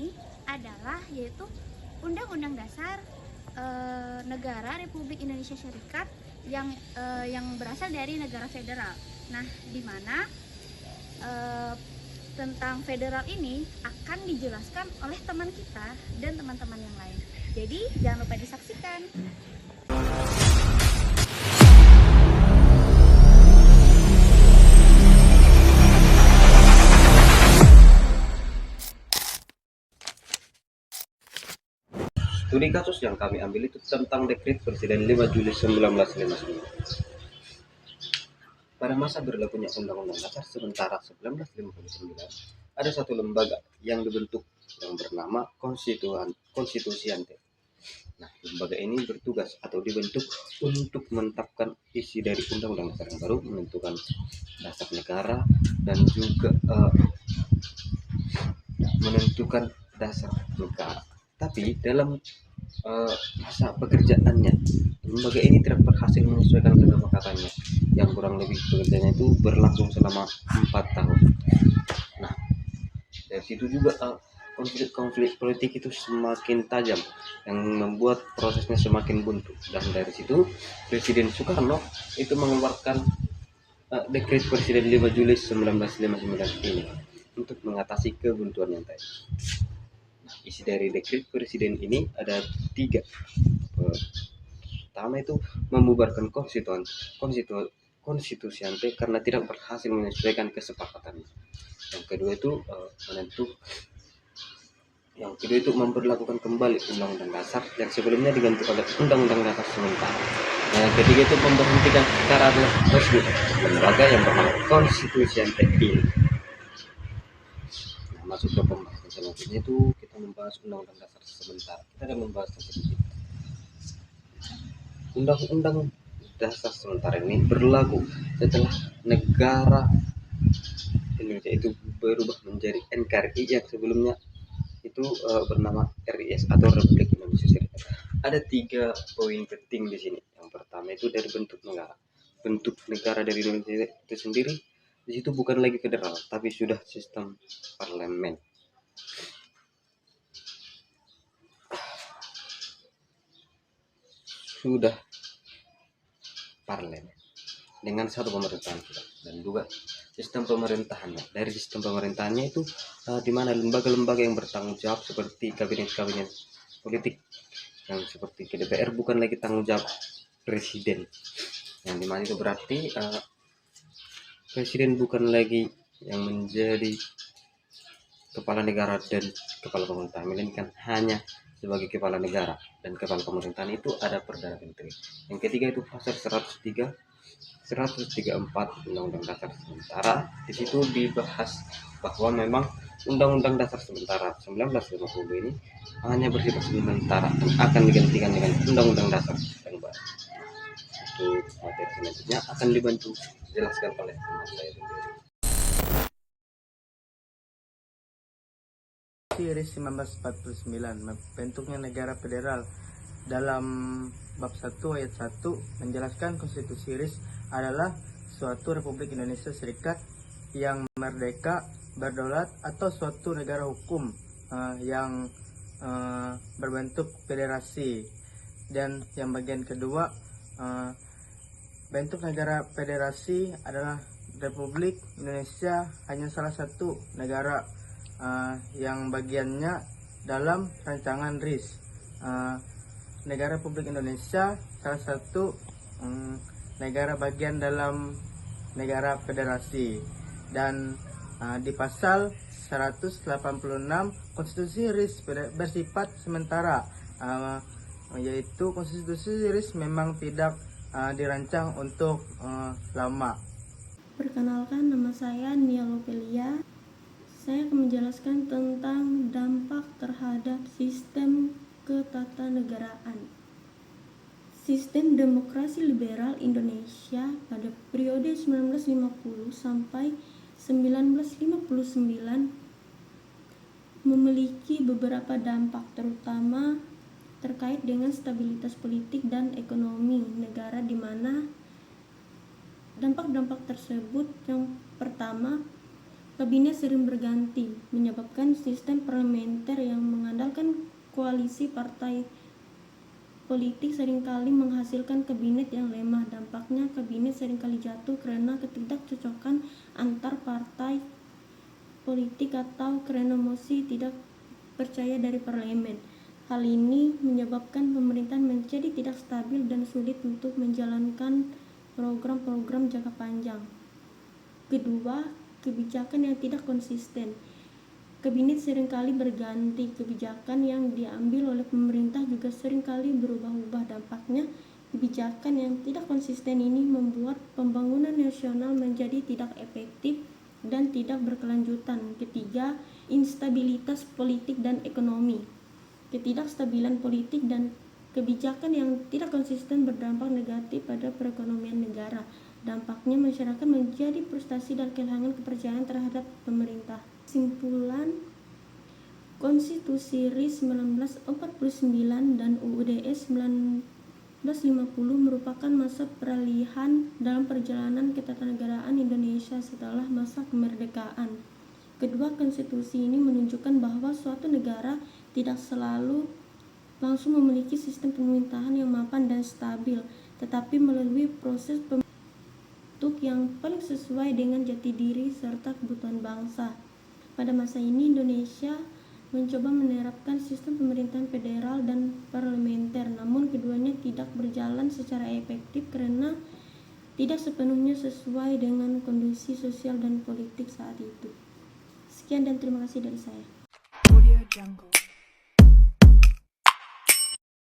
ini adalah yaitu Undang-Undang Dasar Negara Republik Indonesia Serikat yang berasal dari negara federal. Nah, di mana tentang federal ini akan dijelaskan oleh teman kita dan teman-teman yang lain. Jadi jangan lupa disaksikan. Studi kasus yang kami ambil itu tentang Dekret Presiden 5 Juli 1959. Pada masa berlakunya Undang-Undang Dasar sementara 1959, ada satu lembaga yang dibentuk yang bernama Konstitusiante. Nah, lembaga ini bertugas atau dibentuk untuk menetapkan isi dari Undang-Undang Dasar yang baru, menentukan dasar negara, dan juga menentukan dasar negara. Tapi dalam masa pekerjaannya, lembaga ini tidak berhasil menyesuaikan kesepakatannya yang kurang lebih pekerjaannya itu berlangsung selama 4 tahun. Nah, dari situ juga konflik politik itu semakin tajam yang membuat prosesnya semakin buntu, dan dari situ Presiden Soekarno itu mengeluarkan Dekret Presiden 5 Juli 1959 ini untuk mengatasi kebuntuan yang tadi. Isi dari Dekret Presiden ini ada 3. Pertama itu membubarkan konstitusiante karena tidak berhasil menyesuaikan kesepakatannya. Yang kedua itu memperlakukan kembali Undang-Undang Dasar yang sebelumnya diganti oleh Undang-Undang Dasar sementara. Yang ketiga itu memberhentikan secara resmi lembaga yang bernama Konstitusiante ini. Masuk ke pembahasan selanjutnya itu kita membahas Undang-Undang Dasar sementara. Kita akan membahas sedikit. Undang-Undang Dasar sementara ini berlaku setelah negara Indonesia itu berubah menjadi NKRI yang sebelumnya itu bernama RIS atau Republik Indonesia Serikat. Ada 3 poin penting di sini. Yang pertama itu dari bentuk negara. Bentuk negara dari Indonesia itu sendiri di situ bukan lagi federal, tapi sudah sistem parlemen. Sudah parlemen dengan satu pemerintahan dan juga sistem pemerintahannya. Dari sistem pemerintahannya itu di mana lembaga-lembaga yang bertanggung jawab seperti kabinet-kabinet politik yang seperti ke DPR bukan lagi tanggung jawab presiden, yang dimana itu berarti presiden bukan lagi yang menjadi kepala negara dan kepala pemerintahan, melainkan hanya sebagai kepala negara dan kepala pemerintahan itu ada Perdana Menteri. Yang ketiga itu pasal 134 Undang-Undang Dasar sementara. Di situ dibahas bahwa memang Undang-Undang Dasar sementara 1950 ini hanya bersifat sementara dan akan digantikan dengan Undang-Undang Dasar yang baru. Untuk materi selanjutnya akan dibantu dijelaskan oleh teman saya sendiri. RIS 1949 bentuknya negara federal. Dalam bab 1 ayat 1 menjelaskan konstitusi RIS adalah suatu Republik Indonesia Serikat yang merdeka, berdaulat atau suatu negara hukum yang berbentuk federasi. Dan yang bagian kedua, bentuk negara federasi adalah Republik Indonesia hanya salah satu negara yang bagiannya dalam rancangan RIS. Negara Republik Indonesia salah satu negara bagian dalam negara federasi, dan di pasal 186 konstitusi RIS bersifat sementara, yaitu konstitusi RIS memang tidak dirancang untuk lama. Perkenalkan, nama saya Nia Lopelia. Saya akan menjelaskan tentang dampak terhadap sistem ketatanegaraan. Sistem demokrasi liberal Indonesia pada periode 1950 sampai 1959 memiliki beberapa dampak, terutama terkait dengan stabilitas politik dan ekonomi negara, di mana dampak-dampak tersebut yang pertama, Kabinet sering berganti, menyebabkan sistem parlementer yang mengandalkan koalisi partai politik seringkali menghasilkan kabinet yang lemah. Dampaknya, kabinet seringkali jatuh karena ketidakcocokan antar partai politik atau karena mosi tidak percaya dari parlemen. Hal ini menyebabkan pemerintahan menjadi tidak stabil dan sulit untuk menjalankan program-program jangka panjang. Kedua, kebijakan yang tidak konsisten. Kabinet seringkali berganti, kebijakan yang diambil oleh pemerintah juga seringkali berubah-ubah. Dampaknya, kebijakan yang tidak konsisten ini membuat pembangunan nasional menjadi tidak efektif dan tidak berkelanjutan. Ketiga, instabilitas politik dan ekonomi. Ketidakstabilan politik dan kebijakan yang tidak konsisten berdampak negatif pada perekonomian negara. Dampaknya, masyarakat menjadi frustasi dan kehilangan kepercayaan terhadap pemerintah. Kesimpulan, Konstitusi RI 1949 dan UUD 1950 merupakan masa peralihan dalam perjalanan ketatanegaraan Indonesia setelah masa kemerdekaan. Kedua konstitusi ini menunjukkan bahwa suatu negara tidak selalu langsung memiliki sistem pemerintahan yang mapan dan stabil, tetapi melalui proses pembentuk yang paling sesuai dengan jati diri serta kebutuhan bangsa. Pada masa ini, Indonesia mencoba menerapkan sistem pemerintahan federal dan parlementer, namun keduanya tidak berjalan secara efektif karena tidak sepenuhnya sesuai dengan kondisi sosial dan politik saat itu. Sekian dan terima kasih dari saya. Audio Jungle.